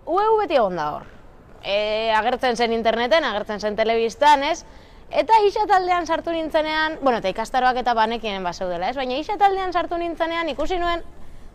UEU beti egon da hor. Agertzen zen interneten, agertzen zen telebistan, ez? Eta isa taldean sartu nintzenean, bueno, eta ikastaroak eta banekienen bazeudela, ez? Baina isa taldean sartu nintzenean ikusi nuen,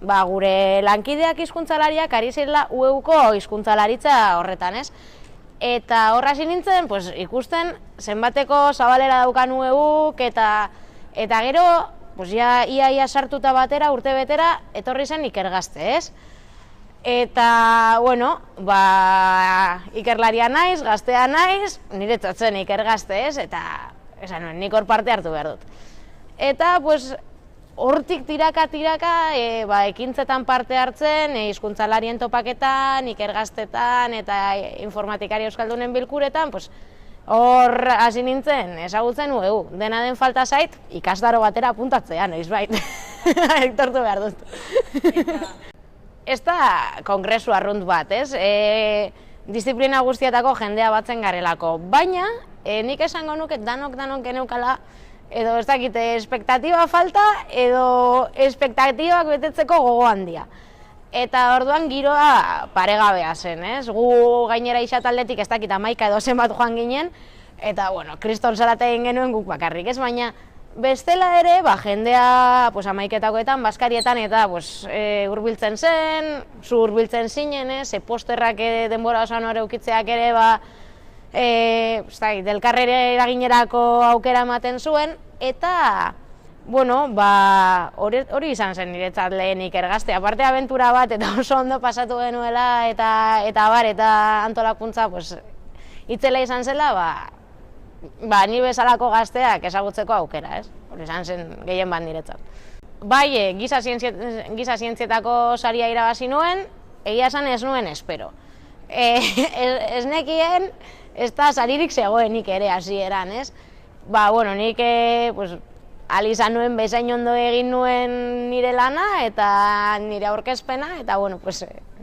gure lankideak hizkuntzalariak ari zirela UEUko hizkuntzalaritza horretan, ez? Eta horra hasi nintzen, ikusten zenbateko zabalera daukan UEUk eta gero, ia sartuta batera, urte betera, etorri zen Iker Gazte, ez? Eta, bueno, ikerlaria naiz, gaztea naiz, niretzat zen Iker Gazte, ez? Eta, esan nuen, nik hor parte hartu behar dut. Eta, hortik tiraka, ekintzetan parte hartzen, hizkuntzalarien topaketan, Iker Gaztetan eta informatikari euskaldunen bilkuretan, hor hasi nintzen, ezagutzen UEU. Dena den falta zait, ikastaro batera apuntatzea, noizbait. Aitortu behar dut. Ez da kongresu arrunt bat, ez? Disiplina guztietako jendea batzen garelako. Baina, nik esango nuke danok geneukala, edo ez dakite, espektatiba falta, edo espektatibak betetzeko gogo handia. Eta orduan giroa paregabea zen, ez? Gu gainera isa taldetik ez dakit 11 edo zenbat joan ginen, eta, bueno, kriston zarate egin genuen guk bakarrik, ez? Baina, bestela ere, jendea 11etakoetan, baskarietan eta hurbiltzen zen, zu hurbiltzen zinen, posterrak denbora osoan hori ukitzeak ere, delkarrere eraginerako aukera ematen zuen, eta, bueno, hori izan zen niretzat lehen Iker Gazte, aparte abentura bat eta oso ondo pasatu genuela eta antolakuntza itzela izan zela, ni bezalako gazteak ezagutzeko aukera, ez? Hori izan zen gehien bat niretzat. Bai, giza zientzietako saria irabazi nuen, egia esan ez nuen espero. Ez nekien, ez da saririk zegoenik ere hasieran, ez? Bueno, nik izan nuen bezain ondo egin nuen nire lana eta nire aurkezpena, eta, bueno,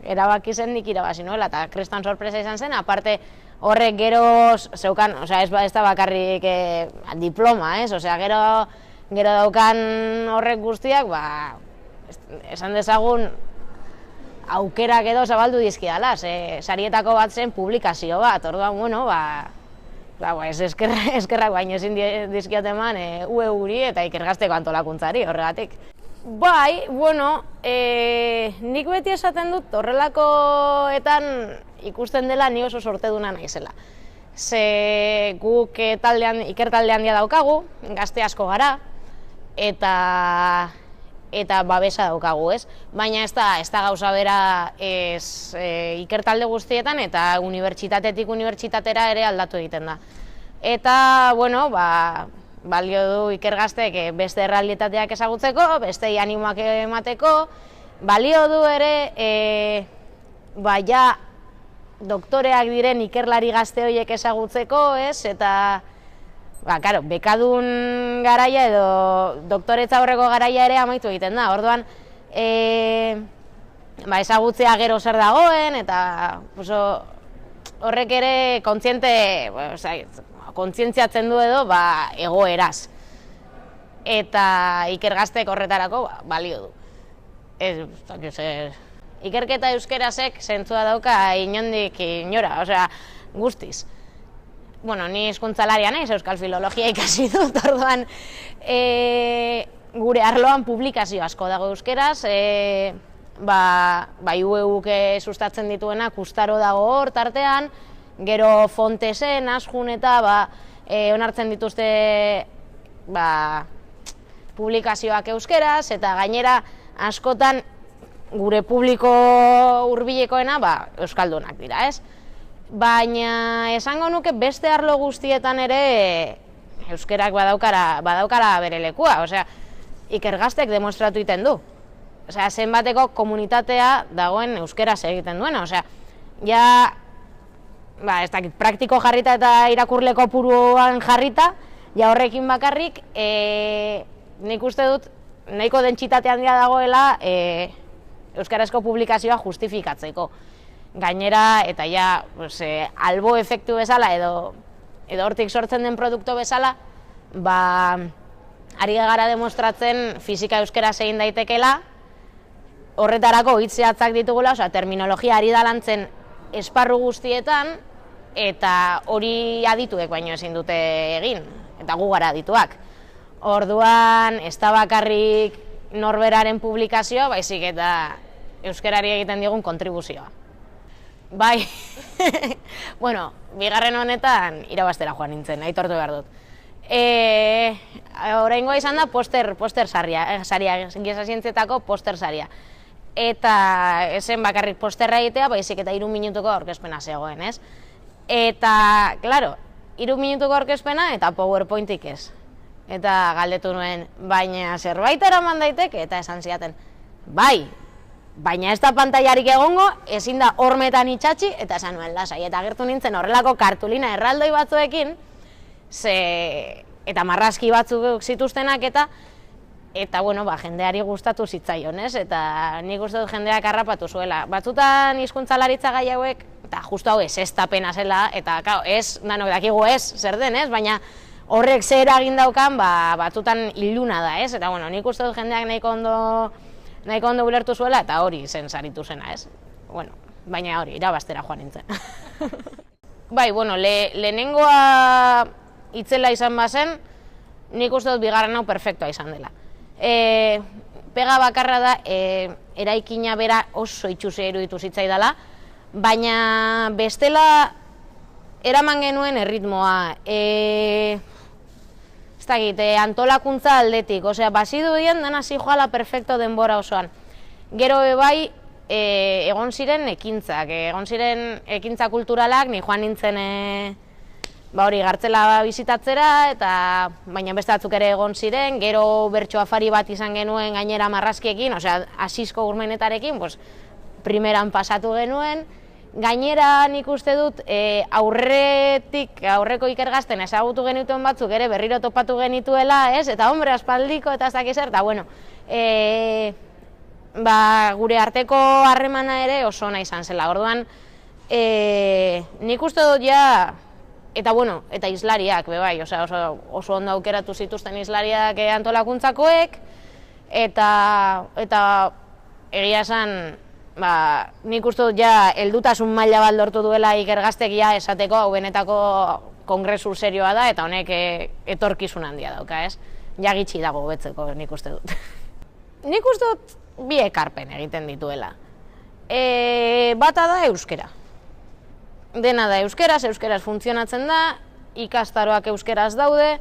erabaki zen nik irabazi nuela, eta kriston sorpresa izan zen, aparte horrek gero zeukan, ez da bakarrik diploma, ez? Gero daukan horrek guztiak, esan dezagun, aukerak edo zabaldu dizkidala, sarietako bat zen publikazio bat, orduan, bueno, eskerrak baino ezin dizkiot eman UEU-ri eta Iker Gazteko antolakuntzari, horregatik. Bai, bueno, nik beti esaten dut horrelakoetan ikusten dela ni oso sorteduna naizela. Ze guk Iker talde handia daukagu, gazte asko gara, eta babesa daukagu, ez? Baina ez da gauza bera Iker talde guztietan eta unibertsitatetik unibertsitatera ere aldatu egiten da. Eta, bueno, balio du Iker Gaztek beste errealitateak ezagutzeko, beste animoak emateko, balio du ere, doktoreak diren ikerlari gazte horiek ezagutzeko, ez? Eta, bekadun garaia edo doktoretza horreko garaia ere amaitu egiten da. Orduan, ezagutzea gero zer dagoen, eta horrek ere kontzientziatzen du edo egoeraz. Eta Iker Gaztek horretarako balio du. Ikerketa euskerazek zentzua dauka inondik inora, guztiz. Bueno, ni hizkuntzalaria naiz, euskal filologia ikasi dut, orduan gure arloan publikazio asko dago euskeraz, UEUk sustatzen dituenak Kustaro dago hor tartean, gero Fontesen, Azjun eta onartzen dituzte publikazioak euskeraz, eta gainera askotan gure publiko hurbilekoena euskaldunak dira, ez? Baina esango nuke beste arlo guztietan ere euskerak badaukara bere lekua, Iker Gaztek demostratu egiten du. Zenbateko komunitatea dagoen euskeraz egiten duena, ez dakit, praktiko jarrita eta irakurleko puruan jarrita, horrekin bakarrik, nik uste dut nahiko dentsitate handia dagoela euskarazko publikazioa justifikatzeko. Gainera, eta albo efektu bezala edo hortik sortzen den produktu bezala, ari gara demostratzen fisika euskaraz egin daitekela, horretarako hitz zehatzak ditugula, terminologia ari da lantzen esparru guztietan, eta hori adituek baino ezin dute egin, eta gu gara adituak. Orduan, ez da bakarrik norberaren publikazioa, baizik eta euskarari egiten digun kontribuzioa. Bai, bueno, bigarren honetan irabaztera joan nintzen, aitortu behar dut. Oraingoa izan da poster saria, giza zientzietako poster saria. Eta esen bakarrik posterra egitea, baizik eta 3 minutuko aurkezpena zegoen, ez? Eta, klaro, 3 minutuko aurkezpena eta PowerPointik ez. Eta galdetu nuen, baina zerbait eraman daiteke, eta esan ziaten, bai, baina ez da pantailarik egongo, ezin da hormetan itxatxi, eta esan nuen lasai, eta agertu nintzen horrelako kartulina erraldoi batzuekin, eta marrazki batzuk zituztenak, eta bueno, jendeari gustatu zitzaion, ez? Eta nik uste dut jendeak harrapatu zuela. Batzutan hizkuntzalaritza gai hauek, eta justu hau ez pena zela, eta ez, danok dakigu ez, zer den, ez? Baina horrek zer eragin daukan, batzutan iluna da, ez? Eta bueno, nik uste dut jendeak nahiko ondo ulertu zuela, eta hori zen saritu zena, ez? Bueno, baina hori, irabaztera joan nintzen. Bai, bueno, lehenengoa itzela izan bazen, nik uste dut bigarren hau perfektua izan dela. Pega bakarra da, eraikina bera oso itxusia iruditu zitzaidala, baina bestela eraman genuen erritmoa. Ez dakit, antolakuntza aldetik, osea, bazidu dien dena zijoala perfecto denbora osoan. Gero bai, egon ziren ekintzak, egon ziren ekintza kulturalak, ni joan nintzen hori Gartzela bizitatzera, eta baina beste batzuk ere egon ziren, gero bertso afari bat izan genuen gainera marrazkiekin, osea, Asisko Gurmenetarekin, primeran pasatu genuen. Gainera nik uste dut aurreko ikergazten ezagutu genituen batzuk ere berriro topatu genituela, ez? Eta hombre, aspaldiko eta ez dakiz zer, eta bueno, gure arteko harremana ere oso ona izan zela. Orduan, nik uste dut ja, eta bueno, eta hizlariak, bai, oso ondo aukeratu zituzten hizlariak antolakuntzakoek, eta egia esan, nik uste dut ja heldutasun maila bat lortu duela ikergaztek esateko hau benetako kongresu serioa da, eta honek etorkizun handia dauka, ez? Ja gitxi dago betzeko, nik uste dut. Nik uste dut bi ekarpen egiten dituela. Bata da euskera. Dena da euskeraz funtzionatzen da, ikastaroak euskeraz daude,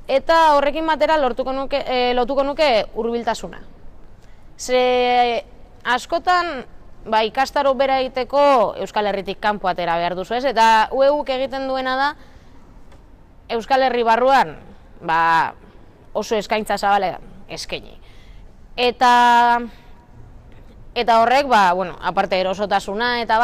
eta horrekin batera lotuko nuke hurbiltasuna. Ze askotan, ikastaro bera egiteko Euskal Herritik kanpo atera behar duzu, ez? Eta UEUk egiten duena da, Euskal Herri barruan, oso eskaintza zabalean eskaini. Eta horrek, aparte erosotasuna eta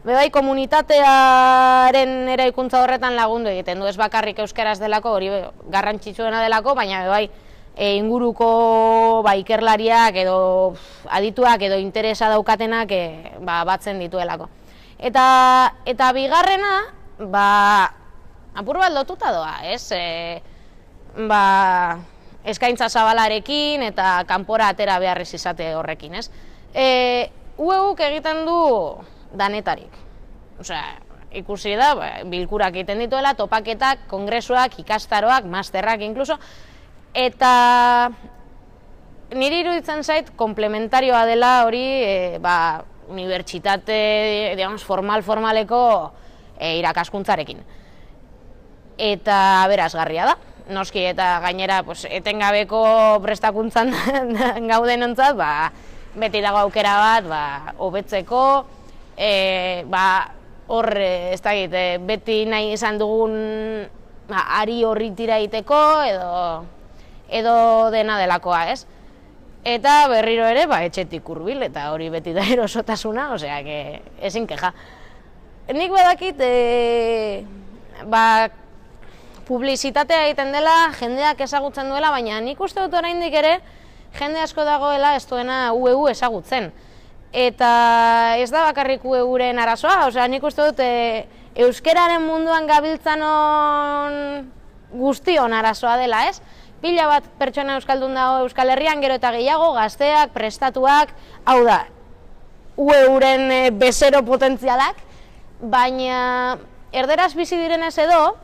bai komunitatearen eraikuntza horretan lagundu egiten du, ez bakarrik euskaraz delako, hori garrantzitsuena delako, baina bai inguruko ikerlariak edo adituak edo interesa daukatenak batzen dituelako. Eta bigarrena, apur bat lotuta doa, ez? Eskaintza zabalarekin eta kanpora atera beharrez izate horrekin, ez? UEUk egiten du danetarik. Osea, ikusi da, bilkurak egiten dituela, topaketak, kongresuak, ikastaroak, masterrak inkluso, eta niri iruditzen zait komplementarioa dela hori unibertsitate, formaleko irakaskuntzarekin. Eta aberasgarria da, noski, eta gainera etengabeko prestakuntzan gaudenontzat, beti dago aukera bat, hobetzeko, hor, ez dakit, beti nahi izan dugun ari horri tira egiteko, edo dena delakoa, ez? Eta berriro ere, etxetik hurbil, eta hori beti da erosotasuna, osea, ezin keja. Nik badakit, publizitatea egiten dela, jendeak ezagutzen duela, baina nik uste dut oraindik ere, jende asko dagoela ez duena UEU ezagutzen. Eta ez da bakarrik UEUren arazoa, osea, nik uste dut euskeraren munduan gabiltzan guztion arazoa dela, ez? Pila bat pertsona euskaldun dago Euskal Herrian, gero eta gehiago, gazteak, prestatuak, hau da, UEUren bezero potentzialak, baina erderaz bizi direnez edo,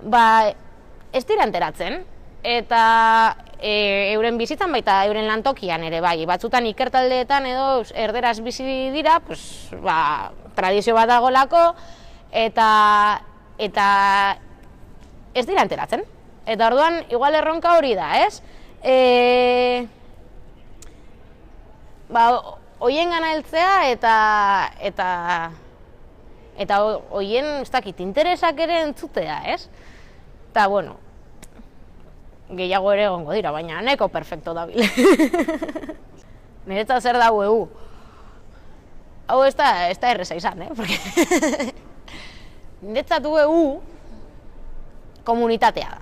ba, ez dira enteratzen, eta euren bizitzan baita euren lantokian ere bai, batzutan ikertaldeetan edo erderaz bizi dira, pues, ba, tradizio bat dagolako, eta ez dira enteratzen. Eta orduan, igual erronka hori da, ez? Ba, hoien gana heltzea eta hoien, ez dakit, interesak ere entzutea, ez? Eta, bueno, gehiago ere egongo dira, baina neko perfecto dabil. Niretzat zer da EU? Hau ez da erreza izan, Porque niretzat EU komunitatea da.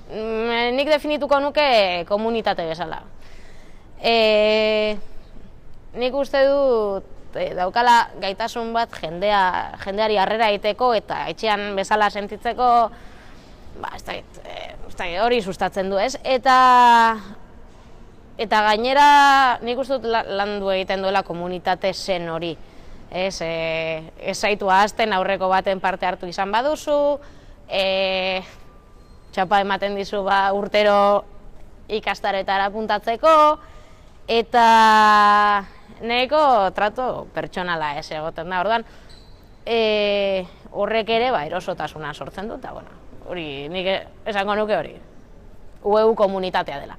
Nik definituko nuke komunitate bezala. Nik uste dut daukala gaitasun bat jendeari harrera egiteko eta etxean bezala sentitzeko, ba, ez da, hori sustatzen du, ez? Eta gainera nik uste dut landu egiten duela komunitate zen hori. Ez zaitu ahazten aurreko baten parte hartu izan baduzu, txapa ematen dizu urtero ikastaretara apuntatzeko, eta nahiko trato pertsonala ez egoten da. Orduan, horrek ere erosotasuna sortzen du, eta hori nik esango nuke hori, EU komunitatea dela.